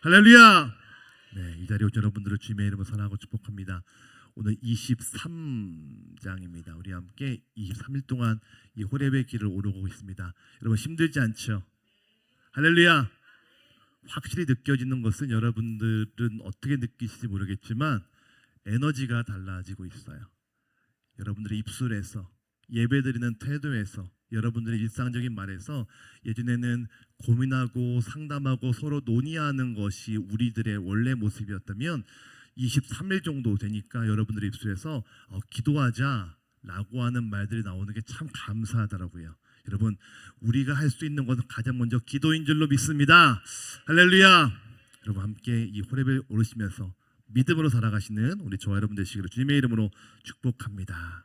할렐루야. 네, 이 자리에 오신 여러분들을 주님의 이름으로 사랑하고 축복합니다. 오늘 23장입니다. 우리 함께 23일 동안 이 호렙의 길을 오르고 있습니다. 여러분 힘들지 않죠? 할렐루야. 확실히 느껴지는 것은 여러분들은 어떻게 느끼실지 모르겠지만 에너지가 달라지고 있어요. 여러분들의 입술에서, 예배드리는 태도에서, 여러분들의 일상적인 말에서 예전에는 고민하고 상담하고 서로 논의하는 것이 우리들의 원래 모습이었다면 23일 정도 되니까 여러분들의 입술에서 기도하자라고 하는 말들이 나오는 게 참 감사하더라고요. 여러분, 우리가 할 수 있는 것은 가장 먼저 기도인 줄로 믿습니다. 할렐루야. 여러분 함께 이 호렙을 오르시면서 믿음으로 살아가시는 우리 저와 여러분 되시기를 주님의 이름으로 축복합니다.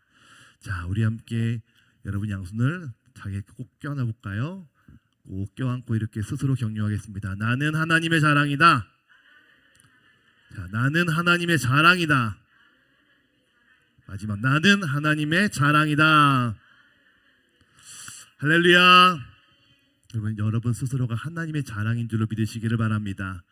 자, 우리 함께 여러분 양손을 자기에게 꼭 껴안아 볼까요? 꼭 껴안고 이렇게 스스로 격려하겠습니다. 나는 하나님의 자랑이다. 자, 나는 하나님의 자랑이다. 마지막, 나는 하나님의 자랑이다. 할렐루야. 여러분 스스로가 하나님의 자랑인 줄로 믿으시기를 바랍니다.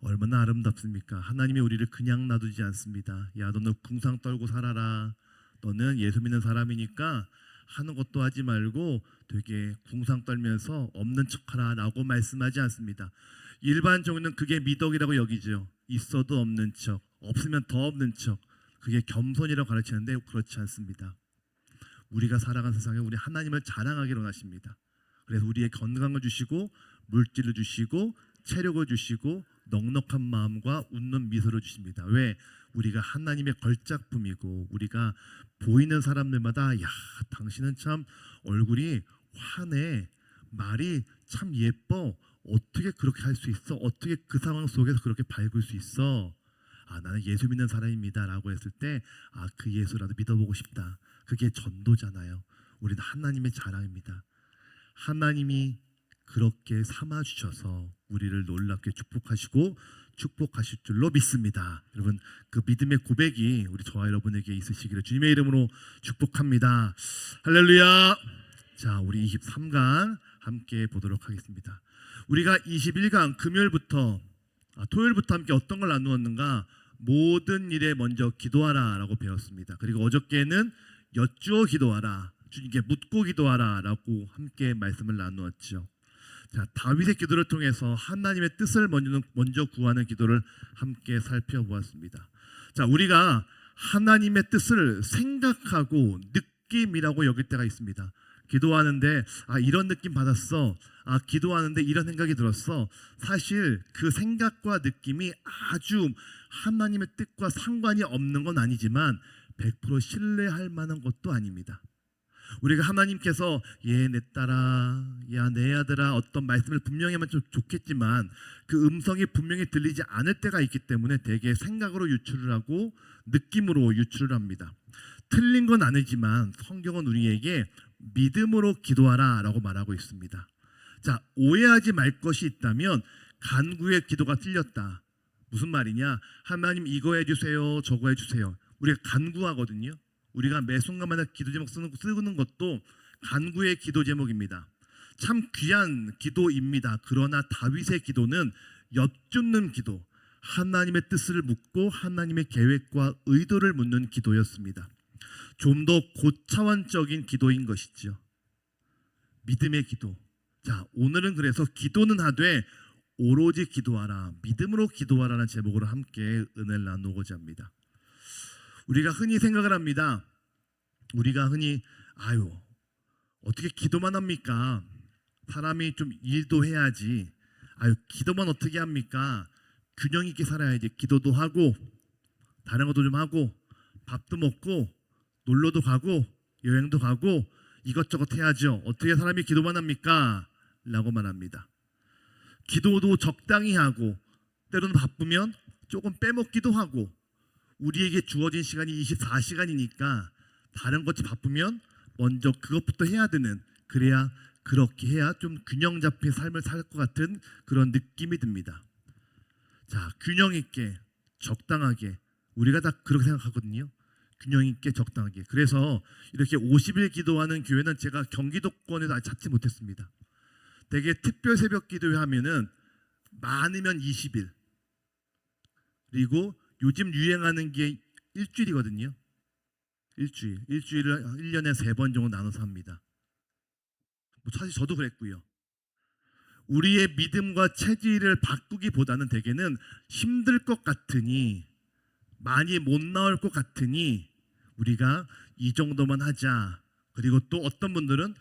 얼마나 아름답습니까? 하나님이 우리를 그냥 놔두지 않습니다. 야, 너는 궁상 떨고 살아라. 너는 예수 믿는 사람이니까 하는 것도 하지 말고 되게 궁상 떨면서 없는 척하라 라고 말씀하지 않습니다. 일반적으로는 그게 미덕이라고 여기죠. 있어도 없는 척, 없으면 더 없는 척. 그게 겸손이라고 가르치는데 그렇지 않습니다. 우리가 살아간 세상에 우리 하나님을 자랑하기로 하십니다. 그래서 우리의 건강을 주시고 물질을 주시고 체력을 주시고 넉넉한 마음과 웃는 미소를 주십니다. 왜? 우리가 하나님의 걸작품이고 우리가 보이는 사람들마다 야, 당신은 참 얼굴이 환해, 말이 참 예뻐, 어떻게 그렇게 할 수 있어? 어떻게 그 상황 속에서 그렇게 밝을 수 있어? 나는 예수 믿는 사람입니다 라고 했을 때 그 예수라도 믿어보고 싶다. 그게 전도잖아요. 우리는 하나님의 자랑입니다. 하나님이 그렇게 삼아주셔서 우리를 놀랍게 축복하실 줄로 믿습니다. 여러분, 그 믿음의 고백이 우리 저와 여러분에게 있으시기를 주님의 이름으로 축복합니다. 할렐루야. 자, 우리 23강 함께 보도록 하겠습니다. 우리가 21강 금요일부터 토요일부터 함께 어떤 걸 나누었는가? 모든 일에 먼저 기도하라 라고 배웠습니다. 그리고 어저께는 여쭈어 기도하라, 주님께 묻고 기도하라 라고 함께 말씀을 나누었죠. 자, 다윗의 기도를 통해서 하나님의 뜻을 먼저 구하는 기도를 함께 살펴보았습니다. 자, 우리가 하나님의 뜻을 생각하고 느낌이라고 여길 때가 있습니다. 기도하는데 이런 느낌 받았어. 기도하는데 이런 생각이 들었어. 사실 그 생각과 느낌이 아주 하나님의 뜻과 상관이 없는 건 아니지만 100% 신뢰할 만한 것도 아닙니다. 우리가 하나님께서 내 딸아, 야 내 아들아 어떤 말씀을 분명히 하면 좀 좋겠지만 그 음성이 분명히 들리지 않을 때가 있기 때문에 대개 생각으로 유출을 하고 느낌으로 유출을 합니다. 틀린 건 아니지만 성경은 우리에게 믿음으로 기도하라 라고 말하고 있습니다. 자, 오해하지 말 것이 있다면 간구의 기도가 틀렸다. 무슨 말이냐? 하나님 이거 해주세요, 저거 해주세요. 우리가 간구하거든요. 우리가 매 순간마다 기도 제목 쓰는 것도 간구의 기도 제목입니다. 참 귀한 기도입니다. 그러나 다윗의 기도는 여쭙는 기도, 하나님의 뜻을 묻고 하나님의 계획과 의도를 묻는 기도였습니다. 좀 더 고차원적인 기도인 것이죠. 믿음의 기도. 자, 오늘은 그래서 기도는 하되 오로지 기도하라, 믿음으로 기도하라는 제목으로 함께 은혜를 나누고자 합니다. 우리가 흔히 생각을 합니다. 우리가 흔히 어떻게 기도만 합니까? 사람이 좀 일도 해야지. 기도만 어떻게 합니까? 균형 있게 살아야지. 기도도 하고 다른 것도 좀 하고 밥도 먹고 놀러도 가고 여행도 가고 이것저것 해야죠. 어떻게 사람이 기도만 합니까? 라고 말합니다. 기도도 적당히 하고 때로는 바쁘면 조금 빼먹기도 하고 우리에게 주어진 시간이 24시간이니까 다른 것이 바쁘면 먼저 그것부터 해야 되는, 그래야 그렇게 해야 좀 균형 잡힌 삶을 살 것 같은 그런 느낌이 듭니다. 자, 균형 있게 적당하게 우리가 다 그렇게 생각하거든요. 균형 있게 적당하게. 그래서 이렇게 50일 기도하는 교회는 제가 경기도권에도 아직 찾지 못했습니다. 되게 특별 새벽 기도회 하면은 많으면 20일, 그리고 요즘 유행하는 게 일주일이거든요. 일주일을 1년에 3번 정도 나눠서 합니다. 뭐 사실 저도 그랬고요. 우리의 믿음과 체질을 바꾸기보다는 대개는 힘들 것 같으니, 많이 못 나올 것 같으니 우리가 이 정도만 하자. 그리고 또 어떤 분들은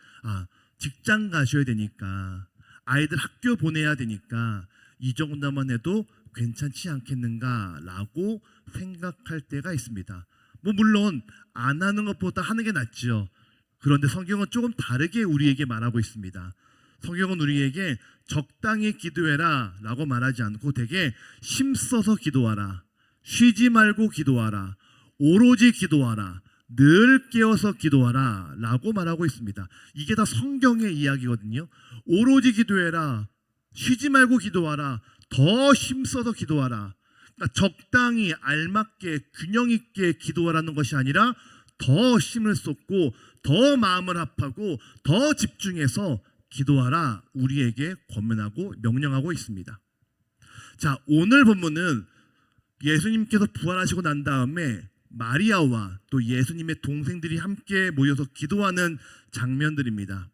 직장 가셔야 되니까, 아이들 학교 보내야 되니까 이 정도만 해도 괜찮지 않겠는가라고 생각할 때가 있습니다. 뭐 물론 안 하는 것보다 하는 게 낫죠. 그런데 성경은 조금 다르게 우리에게 말하고 있습니다. 성경은 우리에게 적당히 기도해라 라고 말하지 않고 되게 힘써서 기도하라, 쉬지 말고 기도하라, 오로지 기도하라, 늘 깨어서 기도하라 라고 말하고 있습니다. 이게 다 성경의 이야기거든요. 오로지 기도해라, 쉬지 말고 기도하라, 더 힘써서 기도하라. 그러니까 적당히 알맞게 균형 있게 기도하라는 것이 아니라 더 힘을 쏟고 더 마음을 합하고 더 집중해서 기도하라 우리에게 권면하고 명령하고 있습니다. 자, 오늘 본문은 예수님께서 부활하시고 난 다음에 마리아와 또 예수님의 동생들이 함께 모여서 기도하는 장면들입니다.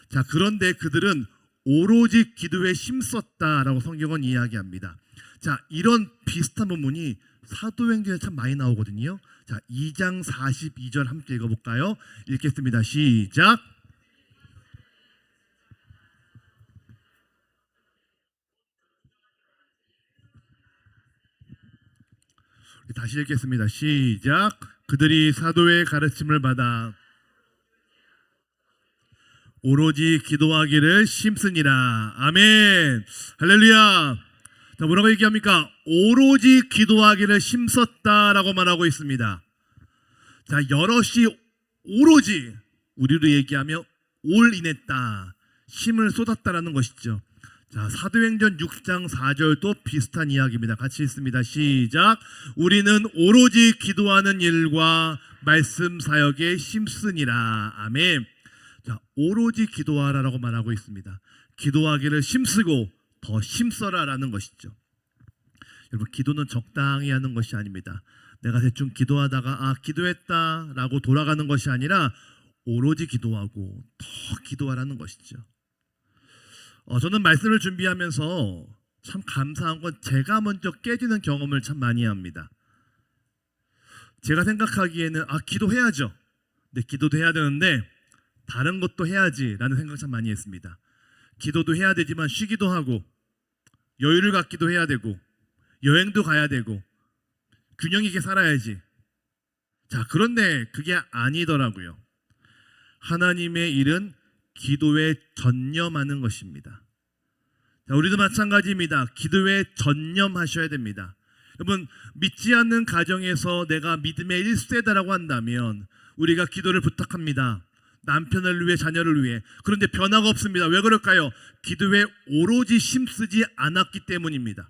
자, 그런데 그들은 오로지 기도에 힘썼다라고 성경은 이야기합니다. 자, 이런 비슷한 본문이 사도행전에 참 많이 나오거든요. 자, 2장 42절 함께 읽어볼까요? 읽겠습니다. 시작. 다시 읽겠습니다. 시작. 그들이 사도의 가르침을 받아 오로지 기도하기를 힘쓰니라. 아멘. 할렐루야. 자, 뭐라고 얘기합니까? 오로지 기도하기를 힘썼다라고 말하고 있습니다. 자, 여럿이 오로지, 우리로 얘기하면 올인했다, 힘을 쏟았다라는 것이죠. 자, 사도행전 6장 4절도 비슷한 이야기입니다. 같이 읽습니다. 시작. 우리는 오로지 기도하는 일과 말씀 사역에 힘쓰니라. 아멘. 자, 오로지 기도하라라고 말하고 있습니다. 기도하기를 힘쓰고 더 힘써라라는 것이죠. 여러분, 기도는 적당히 하는 것이 아닙니다. 내가 대충 기도하다가 기도했다라고 돌아가는 것이 아니라 오로지 기도하고 더 기도하라는 것이죠. 저는 말씀을 준비하면서 참 감사한 건 제가 먼저 깨지는 경험을 참 많이 합니다. 제가 생각하기에는 기도해야죠. 네, 기도도 해야 되는데 다른 것도 해야지라는 생각 참 많이 했습니다. 기도도 해야 되지만 쉬기도 하고 여유를 갖기도 해야 되고 여행도 가야 되고 균형 있게 살아야지. 자, 그런데 그게 아니더라고요. 하나님의 일은 기도에 전념하는 것입니다. 자, 우리도 마찬가지입니다. 기도에 전념하셔야 됩니다. 여러분, 믿지 않는 가정에서 내가 믿음의 1세다라고 한다면 우리가 기도를 부탁합니다. 남편을 위해, 자녀를 위해. 그런데 변화가 없습니다. 왜 그럴까요? 기도에 오로지 힘쓰지 않았기 때문입니다.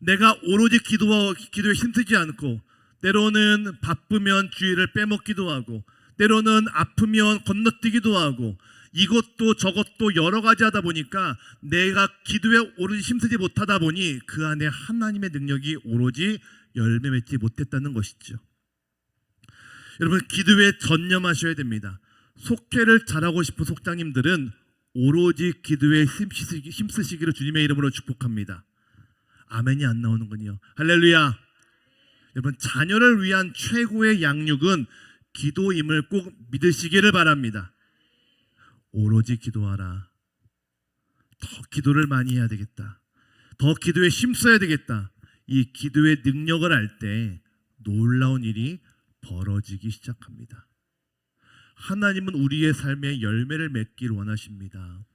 내가 오로지 기도에 힘쓰지 않고 때로는 바쁘면 주의를 빼먹기도 하고 때로는 아프면 건너뛰기도 하고 이것도 저것도 여러 가지 하다 보니까 내가 기도에 오로지 힘쓰지 못하다 보니 그 안에 하나님의 능력이 오로지 열매 맺지 못했다는 것이죠. 여러분, 기도에 전념하셔야 됩니다. 속회를 잘하고 싶은 속장님들은 오로지 기도에 힘쓰시기를 주님의 이름으로 축복합니다. 아멘이 안 나오는군요. 할렐루야. 여러분, 자녀를 위한 최고의 양육은 기도임을 꼭 믿으시기를 바랍니다. 오로지 기도하라. 더 기도를 많이 해야 되겠다. 더 기도에 힘써야 되겠다. 이 기도의 능력을 알 때 놀라운 일이 벌어지기 시작합니다. 하나님은 우리의 삶에 열매를 맺기를 원하십니다.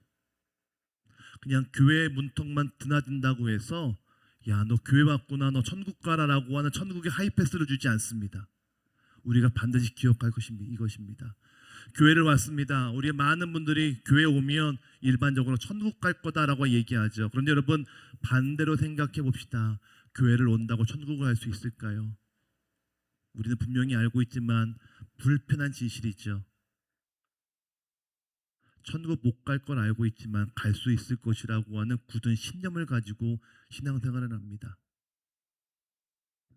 그냥 교회 문턱만 드나든다고 해서 야, 너 교회 왔구나, 너 천국 가라라고 하는 천국의 하이패스를 주지 않습니다. 우리가 반드시 기억할 것입니다. 이것입니다. 교회를 왔습니다. 우리 많은 분들이 교회 오면 일반적으로 천국 갈 거다라고 얘기하죠. 그런데 여러분, 반대로 생각해 봅시다. 교회를 온다고 천국을 갈 수 있을까요? 우리는 분명히 알고 있지만 불편한 진실이죠. 천국 못 갈 걸 알고 있지만 갈 수 있을 것이라고 하는 굳은 신념을 가지고 신앙생활을 합니다.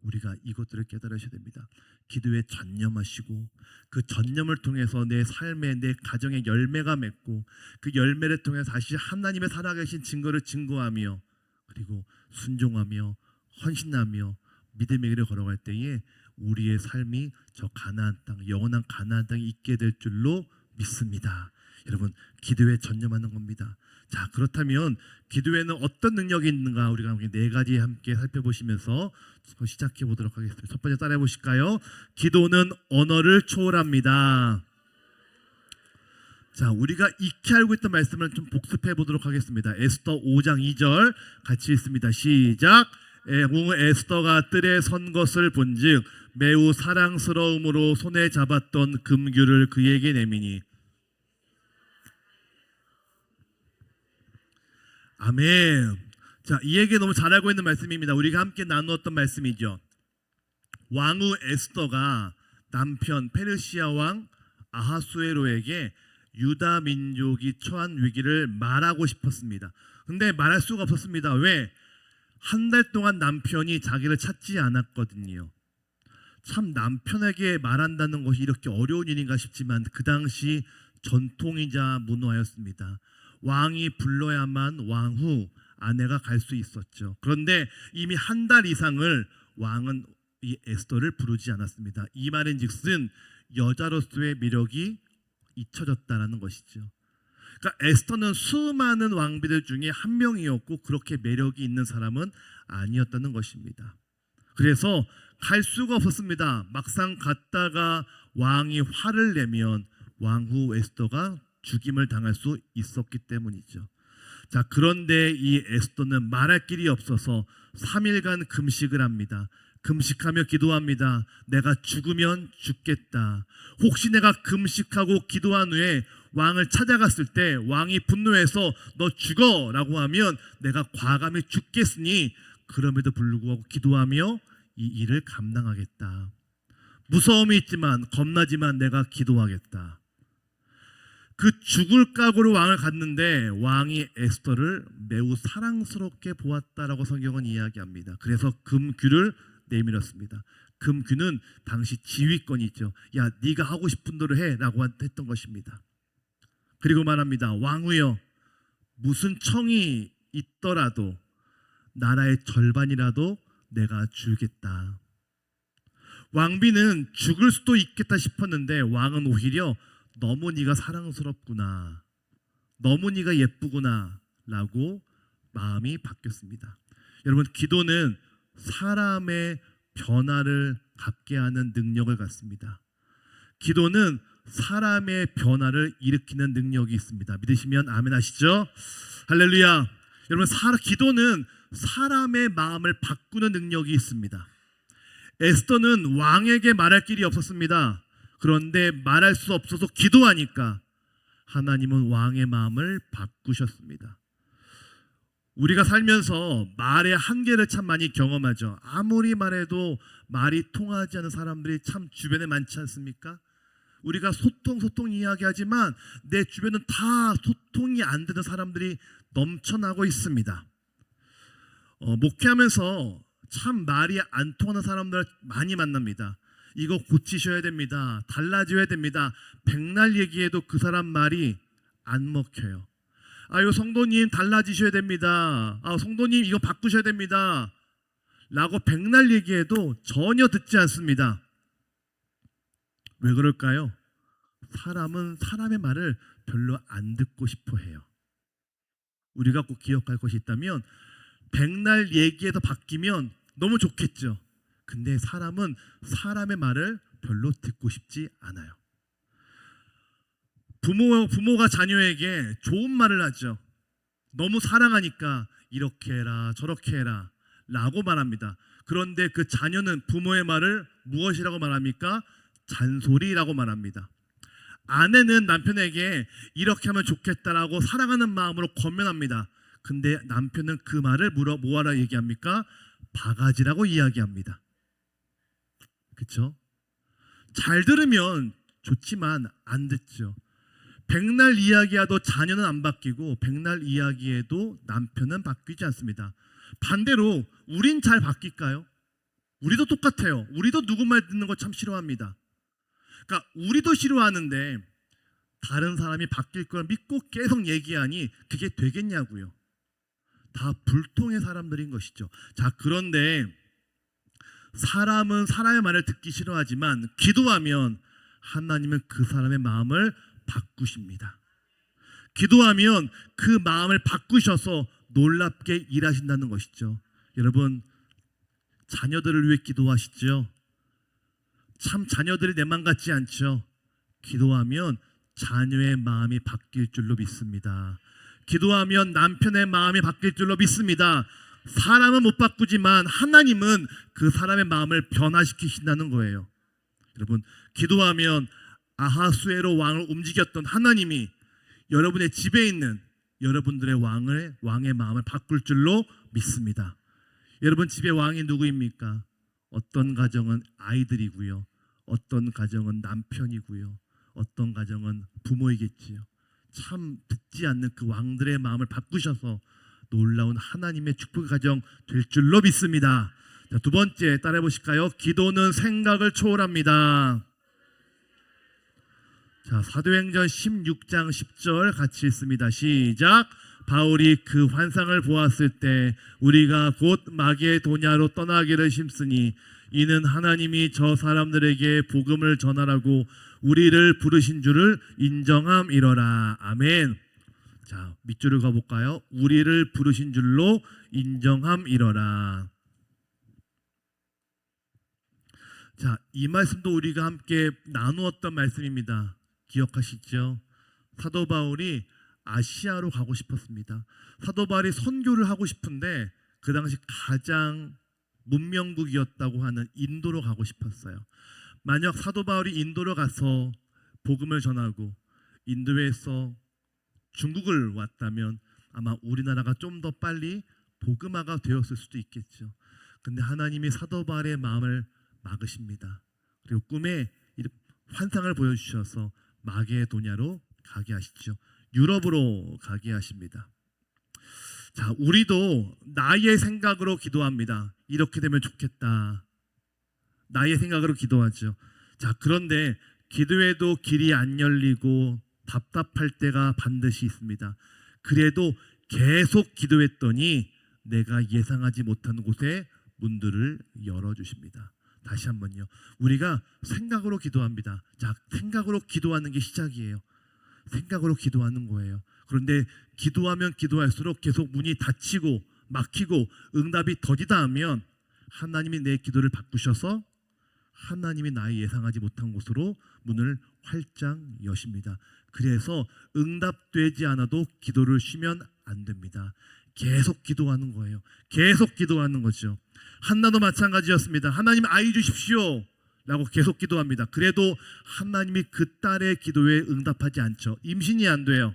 우리가 이것들을 깨달으셔야 됩니다. 기도에 전념하시고 그 전념을 통해서 내 삶에 내 가정에 열매가 맺고 그 열매를 통해 다시 하나님의 살아계신 증거를 증거하며 그리고 순종하며 헌신하며 믿음의 길을 걸어갈 때에 우리의 삶이 저 가나안 땅 영원한 가나안 땅에 있게 될 줄로 믿습니다. 여러분 기도에 전념하는 겁니다. 자 그렇다면 기도에는 어떤 능력이 있는가 우리가 네 가지 함께 살펴보시면서 시작해 보도록 하겠습니다. 첫 번째 따라해 보실까요? 기도는 언어를 초월합니다. 자 우리가 익히 알고 있던 말씀을 좀 복습해 보도록 하겠습니다. 에스더 5장 2절 같이 읽습니다. 시작. 에스더가 뜰에 선 것을 본즉 매우 사랑스러움으로 손에 잡았던 금규를 그에게 내미니. 아멘. 자, 이 얘기 너무 잘 알고 있는 말씀입니다. 우리가 함께 나누었던 말씀이죠. 왕후 에스더가 남편 페르시아 왕 아하수에로에게 유다 민족이 처한 위기를 말하고 싶었습니다. 근데 말할 수가 없었습니다. 왜? 한 달 동안 남편이 자기를 찾지 않았거든요. 참 남편에게 말한다는 것이 이렇게 어려운 일인가 싶지만 그 당시 전통이자 문화였습니다. 왕이 불러야만 왕후 아내가 갈 수 있었죠. 그런데 이미 한 달 이상을 왕은 이 에스더를 부르지 않았습니다. 이 말인즉슨 여자로서의 매력이 잊혀졌다라는 것이죠. 그러니까 에스더는 수많은 왕비들 중에 한 명이었고 그렇게 매력이 있는 사람은 아니었다는 것입니다. 그래서 갈 수가 없었습니다. 막상 갔다가 왕이 화를 내면 왕후 에스더가 죽임을 당할 수 있었기 때문이죠. 자, 그런데 이 에스더는 말할 길이 없어서 3일간 금식을 합니다. 금식하며 기도합니다. 내가 죽으면 죽겠다. 혹시 내가 금식하고 기도한 후에 왕을 찾아갔을 때 왕이 분노해서 너 죽어라고 하면 내가 과감히 죽겠으니 그럼에도 불구하고 기도하며 이 일을 감당하겠다. 무서움이 있지만 겁나지만 내가 기도하겠다. 그 죽을 각오로 왕을 갔는데 왕이 에스더를 매우 사랑스럽게 보았다라고 성경은 이야기합니다. 그래서 금규를 내밀었습니다. 금규는 당시 지휘권이죠. 야, 네가 하고 싶은 대로 해라고 했던 것입니다. 그리고 말합니다. 왕후여, 무슨 청이 있더라도 나라의 절반이라도 내가 주겠다. 왕비는 죽을 수도 있겠다 싶었는데 왕은 오히려 너무 네가 사랑스럽구나, 너무 네가 예쁘구나 라고 마음이 바뀌었습니다. 여러분, 기도는 사람의 변화를 갖게 하는 능력을 갖습니다. 기도는 사람의 변화를 일으키는 능력이 있습니다. 믿으시면 아멘 하시죠? 할렐루야. 여러분, 기도는 사람의 마음을 바꾸는 능력이 있습니다. 에스더는 왕에게 말할 길이 없었습니다. 그런데 말할 수 없어서 기도하니까 하나님은 왕의 마음을 바꾸셨습니다. 우리가 살면서 말의 한계를 참 많이 경험하죠. 아무리 말해도 말이 통하지 않는 사람들이 참 주변에 많지 않습니까? 우리가 소통 이야기하지만 내 주변은 다 소통이 안 되는 사람들이 넘쳐나고 있습니다. 목회하면서 참 말이 안 통하는 사람들 많이 만납니다. 이거 고치셔야 됩니다. 달라져야 됩니다. 백날 얘기해도 그 사람 말이 안 먹혀요. 아유, 성도님 달라지셔야 됩니다. 성도님 이거 바꾸셔야 됩니다. 라고 백날 얘기해도 전혀 듣지 않습니다. 왜 그럴까요? 사람은 사람의 말을 별로 안 듣고 싶어 해요. 우리가 꼭 기억할 것이 있다면 백날 얘기해서 바뀌면 너무 좋겠죠. 근데 사람은 사람의 말을 별로 듣고 싶지 않아요. 부모가 자녀에게 좋은 말을 하죠. 너무 사랑하니까 이렇게 해라 저렇게 해라 라고 말합니다. 그런데 그 자녀는 부모의 말을 무엇이라고 말합니까? 잔소리라고 말합니다. 아내는 남편에게 이렇게 하면 좋겠다라고 사랑하는 마음으로 권면합니다. 근데 남편은 그 말을 뭐하라 얘기합니까? 바가지라고 이야기합니다. 그렇죠? 잘 들으면 좋지만 안 듣죠. 백날 이야기해도 자녀는 안 바뀌고 백날 이야기해도 남편은 바뀌지 않습니다. 반대로 우린 잘 바뀔까요? 우리도 똑같아요. 우리도 누구 말 듣는 거 참 싫어합니다. 그러니까 우리도 싫어하는데 다른 사람이 바뀔 걸 믿고 계속 얘기하니 그게 되겠냐고요. 다 불통의 사람들인 것이죠. 자, 그런데 사람은 사람의 말을 듣기 싫어하지만 기도하면 하나님은 그 사람의 마음을 바꾸십니다. 기도하면 그 마음을 바꾸셔서 놀랍게 일하신다는 것이죠. 여러분, 자녀들을 위해 기도하시죠? 참 자녀들이 내 맘 같지 않죠? 기도하면 자녀의 마음이 바뀔 줄로 믿습니다. 기도하면 남편의 마음이 바뀔 줄로 믿습니다. 사람은 못 바꾸지만 하나님은 그 사람의 마음을 변화시키신다는 거예요. 여러분, 기도하면 아하수에로 왕을 움직였던 하나님이 여러분의 집에 있는 여러분들의 왕의 마음을 바꿀 줄로 믿습니다. 여러분 집에 왕이 누구입니까? 어떤 가정은 아이들이고요, 어떤 가정은 남편이고요, 어떤 가정은 부모이겠지요. 참 듣지 않는 그 왕들의 마음을 바꾸셔서 놀라운 하나님의 축복의 가정 될 줄로 믿습니다. 자, 두 번째 따라해 보실까요? 기도는 생각을 초월합니다. 자, 사도행전 16장 10절 같이 읽습니다. 시작. 바울이 그 환상을 보았을 때 우리가 곧 마게도냐로 떠나기를 힘쓰니 이는 하나님이 저 사람들에게 복음을 전하라고 우리를 부르신 줄을 인정함이러라. 아멘. 자, 밑줄을 가볼까요? 우리를 부르신 줄로 인정함이러라. 자, 이 말씀도 우리가 함께 나누었던 말씀입니다. 기억하시죠? 사도 바울이 아시아로 가고 싶었습니다. 사도 바울이 선교를 하고 싶은데 그 당시 가장 문명국이었다고 하는 인도로 가고 싶었어요. 만약 사도 바울이 인도로 가서 복음을 전하고 인도에서 중국을 왔다면 아마 우리나라가 좀 더 빨리 복음화가 되었을 수도 있겠죠. 근데 하나님이 사도 바울의 마음을 막으십니다. 그리고 꿈에 환상을 보여주셔서 마게도냐로 가게 하시죠. 유럽으로 가게 하십니다. 자, 우리도 나의 생각으로 기도합니다. 이렇게 되면 좋겠다. 나의 생각으로 기도하죠. 자, 그런데 기도에도 길이 안 열리고 답답할 때가 반드시 있습니다. 그래도 계속 기도했더니 내가 예상하지 못한 곳에 문들을 열어주십니다. 다시 한번요. 우리가 생각으로 기도합니다. 자, 생각으로 기도하는 게 시작이에요. 생각으로 기도하는 거예요. 그런데 기도하면 기도할수록 계속 문이 닫히고 막히고 응답이 더디다 하면 하나님이 내 기도를 바꾸셔서 하나님이 나의 예상하지 못한 곳으로 문을 활짝 여십니다. 그래서 응답되지 않아도 기도를 쉬면 안 됩니다. 계속 기도하는 거예요. 계속 기도하는 거죠. 한나도 마찬가지였습니다. 하나님 아이 주십시오 라고 계속 기도합니다. 그래도 하나님이 그 딸의 기도에 응답하지 않죠. 임신이 안 돼요.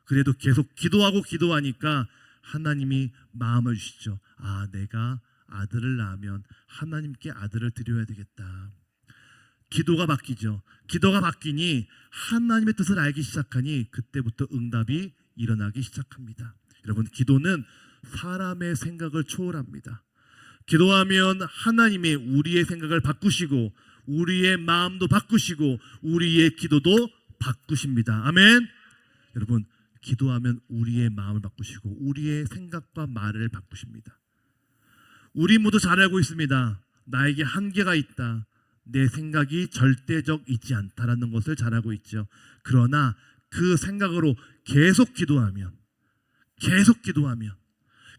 그래도 계속 기도하고 기도하니까 하나님이 마음을 주시죠. 아, 내가 아들을 낳으면 하나님께 아들을 드려야 되겠다. 기도가 바뀌죠. 기도가 바뀌니 하나님의 뜻을 알기 시작하니 그때부터 응답이 일어나기 시작합니다. 여러분, 기도는 사람의 생각을 초월합니다. 기도하면 하나님이 우리의 생각을 바꾸시고 우리의 마음도 바꾸시고 우리의 기도도 바꾸십니다. 아멘. 여러분, 기도하면 우리의 마음을 바꾸시고 우리의 생각과 말을 바꾸십니다. 우리 모두 잘 알고 있습니다. 나에게 한계가 있다. 내 생각이 절대적이지 않다라는 것을 잘 알고 있죠. 그러나 그 생각으로 계속 기도하면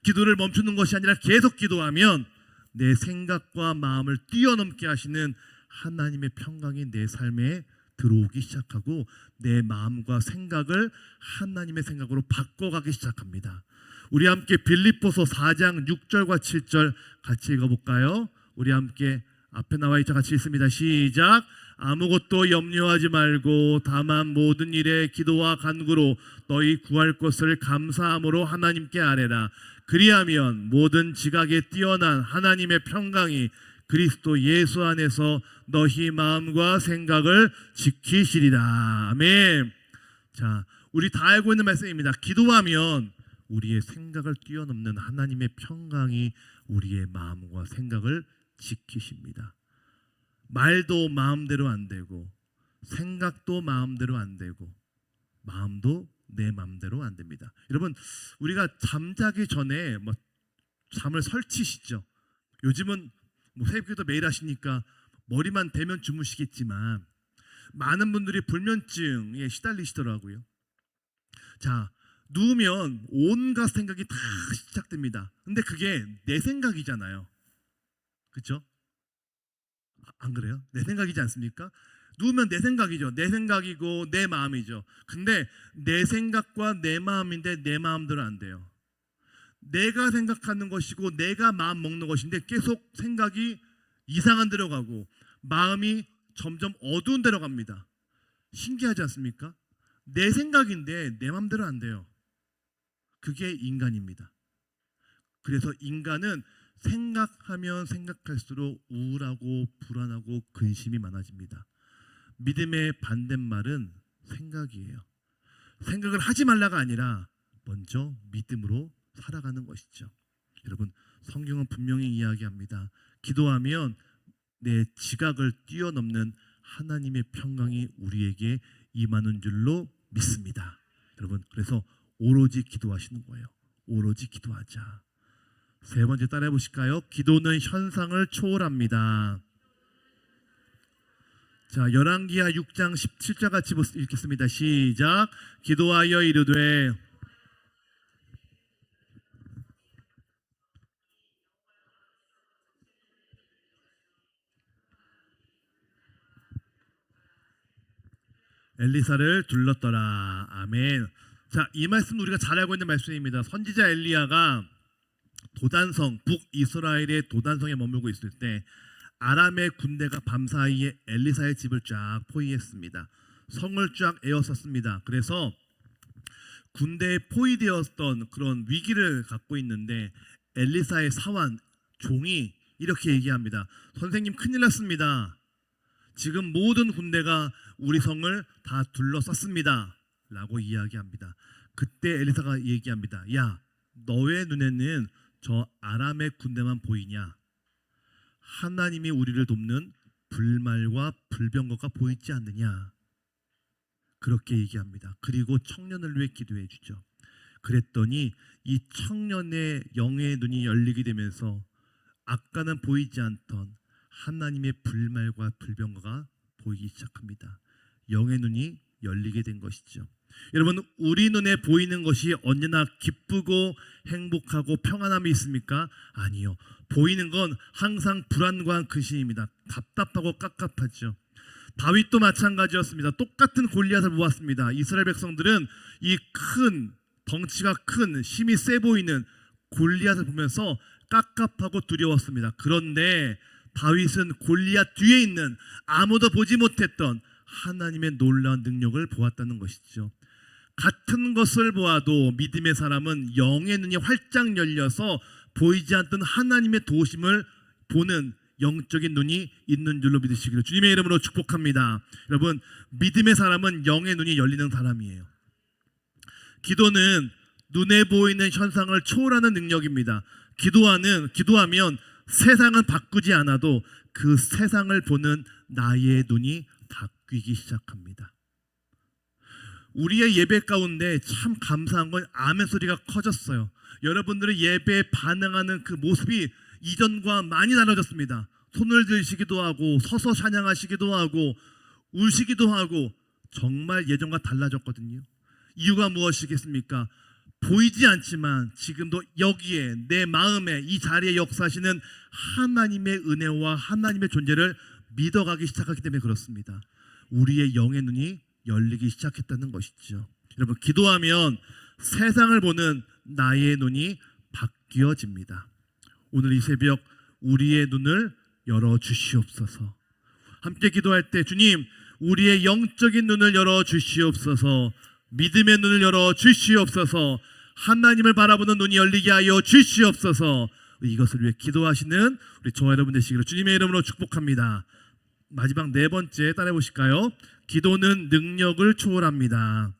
기도를 멈추는 것이 아니라 계속 기도하면 내 생각과 마음을 뛰어넘게 하시는 하나님의 평강이 내 삶에 들어오기 시작하고 내 마음과 생각을 하나님의 생각으로 바꿔가기 시작합니다. 우리 함께 빌립보서 4장 6절과 7절 같이 읽어볼까요? 우리 함께 앞에 나와 있죠. 같이 읽습니다. 시작. 아무것도 염려하지 말고 다만 모든 일에 기도와 간구로 너희 구할 것을 감사함으로 하나님께 아뢰라. 그리하면 모든 지각에 뛰어난 하나님의 평강이 그리스도 예수 안에서 너희 마음과 생각을 지키시리라. 아멘. 자, 우리 다 알고 있는 말씀입니다. 기도하면 우리의 생각을 뛰어넘는 하나님의 평강이 우리의 마음과 생각을 지키십니다. 말도 마음대로 안 되고 생각도 마음대로 안 되고 마음도 내 마음대로 안 됩니다. 여러분, 우리가 잠자기 전에 뭐 잠을 설치시죠. 요즘은 뭐 새벽기도 매일 하시니까 머리만 대면 주무시겠지만 많은 분들이 불면증에 시달리시더라고요. 자, 누우면 온갖 생각이 다 시작됩니다. 근데 그게 내 생각이잖아요. 그렇죠? 안 그래요? 내 생각이지 않습니까? 누우면 내 생각이죠. 내 생각이고 내 마음이죠. 근데 내 생각과 내 마음인데 내 마음대로 안 돼요. 내가 생각하는 것이고 내가 마음 먹는 것인데 계속 생각이 이상한 데로 가고 마음이 점점 어두운 데로 갑니다. 신기하지 않습니까? 내 생각인데 내 마음대로 안 돼요. 그게 인간입니다. 그래서 인간은 생각하면 생각할수록 우울하고 불안하고 근심이 많아집니다. 믿음의 반대말은 생각이에요. 생각을 하지 말라가 아니라 먼저 믿음으로 살아가는 것이죠. 여러분, 성경은 분명히 이야기합니다. 기도하면 내 지각을 뛰어넘는 하나님의 평강이 우리에게 임하는 줄로 믿습니다. 여러분, 그래서 오로지 기도하시는 거예요. 오로지 기도하자. 세 번째 따라해 보실까요? 기도는 현상을 초월합니다. 자, 열왕기하 6장 17절 같이 읽겠습니다. 시작. 기도하여 이르되 엘리사를 둘렀더라. 아멘. 자, 이 말씀 우리가 잘 알고 있는 말씀입니다. 선지자 엘리야가 도단성, 북이스라엘의 도단성에 머물고 있을 때 아람의 군대가 밤사이에 엘리사의 집을 쫙 포위했습니다. 성을 쫙 에워쌌습니다. 그래서 군대에 포위되었던 그런 위기를 갖고 있는데 엘리사의 사환, 종이 이렇게 얘기합니다. 선생님, 큰일 났습니다. 지금 모든 군대가 우리 성을 다 둘러쌌습니다 라고 이야기합니다. 그때 엘리사가 얘기합니다. 야, 너의 눈에는 저 아람의 군대만 보이냐? 하나님이 우리를 돕는 불말과 불병거가 보이지 않느냐? 그렇게 얘기합니다. 그리고 청년을 위해 기도해 주죠. 그랬더니 이 청년의 영의 눈이 열리게 되면서 아까는 보이지 않던 하나님의 불말과 불병거가 보이기 시작합니다. 영의 눈이 열리게 된 것이죠. 여러분, 우리 눈에 보이는 것이 언제나 기쁘고 행복하고 평안함이 있습니까? 아니요. 보이는 건 항상 불안과 근심입니다. 답답하고 깝깝하죠. 다윗도 마찬가지였습니다. 똑같은 골리앗을 모았습니다. 이스라엘 백성들은 이 큰 덩치가 큰 힘이 세 보이는 골리앗을 보면서 깝깝하고 두려웠습니다. 그런데 다윗은 골리앗 뒤에 있는 아무도 보지 못했던 하나님의 놀라운 능력을 보았다는 것이죠. 같은 것을 보아도 믿음의 사람은 영의 눈이 활짝 열려서 보이지 않던 하나님의 도우심을 보는 영적인 눈이 있는 줄로 믿으시기를 주님의 이름으로 축복합니다. 여러분, 믿음의 사람은 영의 눈이 열리는 사람이에요. 기도는 눈에 보이는 현상을 초월하는 능력입니다. 기도하면 세상은 바꾸지 않아도 그 세상을 보는 나의 눈이 바뀌기 시작합니다. 우리의 예배 가운데 참 감사한 건 아멘 소리가 커졌어요. 여러분들의 예배에 반응하는 그 모습이 이전과 많이 달라졌습니다. 손을 들시기도 하고 서서 찬양하시기도 하고 울시기도 하고 정말 예전과 달라졌거든요. 이유가 무엇이겠습니까? 보이지 않지만 지금도 여기에 내 마음에 이 자리에 역사하시는 하나님의 은혜와 하나님의 존재를 믿어가기 시작하기 때문에 그렇습니다. 우리의 영의 눈이 열리기 시작했다는 것이죠. 여러분, 기도하면 세상을 보는 나의 눈이 바뀌어집니다. 오늘 이 새벽 우리의 눈을 열어주시옵소서. 함께 기도할 때 주님, 우리의 영적인 눈을 열어주시옵소서. 믿음의 눈을 열어주시옵소서. 하나님을 바라보는 눈이 열리게 하여 주시옵소서. 이것을 위해 기도하시는 우리 저와 여러분 되시기를 주님의 이름으로 축복합니다. 마지막 네 번째 따라해 보실까요? 기도는 능력을 초월합니다.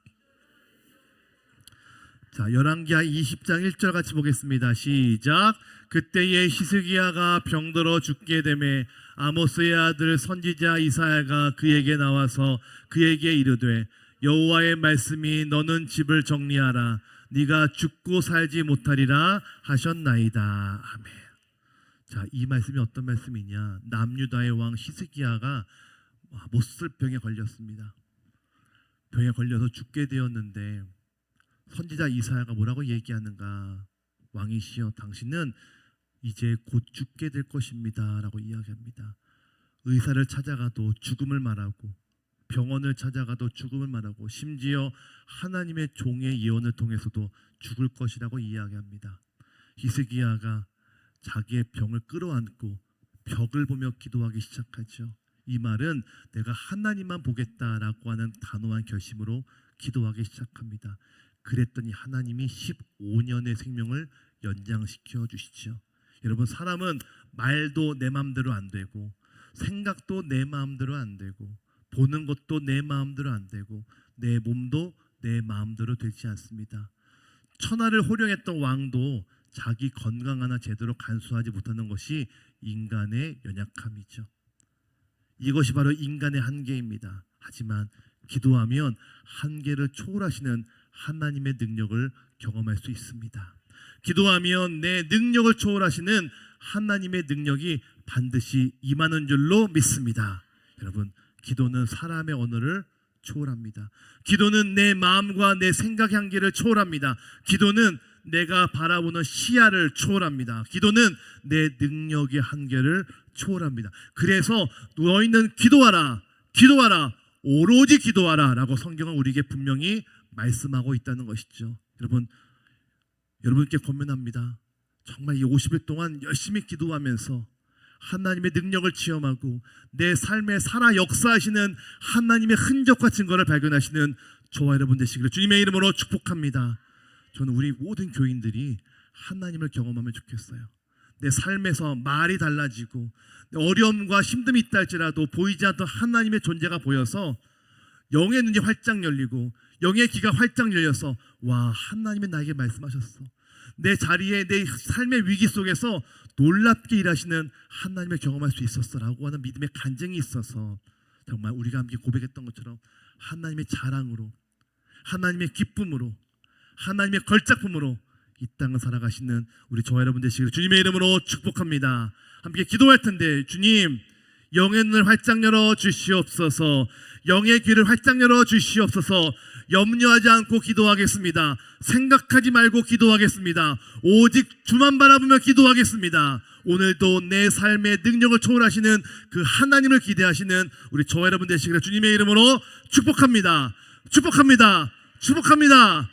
자, 열왕기하 20장 1절 같이 보겠습니다. 시작. 그때에 히스기야가 병들어 죽게 되매 아모스의 아들 선지자 이사야가 그에게 나와서 그에게 이르되 여호와의 말씀이 너는 집을 정리하라 네가 죽고 살지 못하리라 하셨나이다. 아멘. 자, 이 말씀이 어떤 말씀이냐? 남유다의 왕 히스기야가 못쓸 병에 걸렸습니다. 병에 걸려서 죽게 되었는데 선지자 이사야가 뭐라고 얘기하는가? 왕이시여 당신은 이제 곧 죽게 될 것입니다 라고 이야기합니다. 의사를 찾아가도 죽음을 말하고 병원을 찾아가도 죽음을 말하고 심지어 하나님의 종의 예언을 통해서도 죽을 것이라고 이야기합니다. 히스기야가 자기의 병을 끌어안고 벽을 보며 기도하기 시작하죠. 이 말은 내가 하나님만 보겠다라고 하는 단호한 결심으로 기도하기 시작합니다. 그랬더니 하나님이 15년의 생명을 연장시켜 주시죠. 여러분, 사람은 말도 내 마음대로 안 되고 생각도 내 마음대로 안 되고 보는 것도 내 마음대로 안 되고 내 몸도 내 마음대로 되지 않습니다. 천하를 호령했던 왕도 자기 건강 하나 제대로 간수하지 못하는 것이 인간의 연약함이죠. 이것이 바로 인간의 한계입니다. 하지만 기도하면 한계를 초월하시는 하나님의 능력을 경험할 수 있습니다. 기도하면 내 능력을 초월하시는 하나님의 능력이 반드시 임하는 줄로 믿습니다. 여러분, 기도는 사람의 언어를 초월합니다. 기도는 내 마음과 내 생각의 한계를 초월합니다. 기도는 내가 바라보는 시야를 초월합니다. 기도는 내 능력의 한계를 초월합니다. 그래서 너희는 기도하라, 기도하라, 오로지 기도하라 라고 성경은 우리에게 분명히 말씀하고 있다는 것이죠. 여러분께 권면합니다. 정말 이 50일 동안 열심히 기도하면서 하나님의 능력을 체험하고 내 삶에 살아 역사하시는 하나님의 흔적과 증거를 발견하시는 저와 여러분 되시기를 주님의 이름으로 축복합니다. 저는 우리 모든 교인들이 하나님을 경험하면 좋겠어요. 내 삶에서 말이 달라지고 어려움과 힘듦이 있다 할지라도 보이지 않던 하나님의 존재가 보여서 영의 눈이 활짝 열리고 영의 귀가 활짝 열려서 와, 하나님이 나에게 말씀하셨어. 내 자리에 내 삶의 위기 속에서 놀랍게 일하시는 하나님을 경험할 수 있었어라고 하는 믿음의 간증이 있어서 정말 우리가 함께 고백했던 것처럼 하나님의 자랑으로, 하나님의 기쁨으로, 하나님의 걸작품으로 이 땅을 살아가시는 우리 저와 여러분 되시기를 주님의 이름으로 축복합니다. 함께 기도할 텐데, 주님, 영의 눈을 활짝 열어 주시옵소서. 영의 귀를 활짝 열어 주시옵소서. 염려하지 않고 기도하겠습니다. 생각하지 말고 기도하겠습니다. 오직 주만 바라보며 기도하겠습니다. 오늘도 내 삶의 능력을 초월하시는 그 하나님을 기대하시는 우리 저와 여러분 되시기를 주님의 이름으로 축복합니다. 축복합니다. 축복합니다.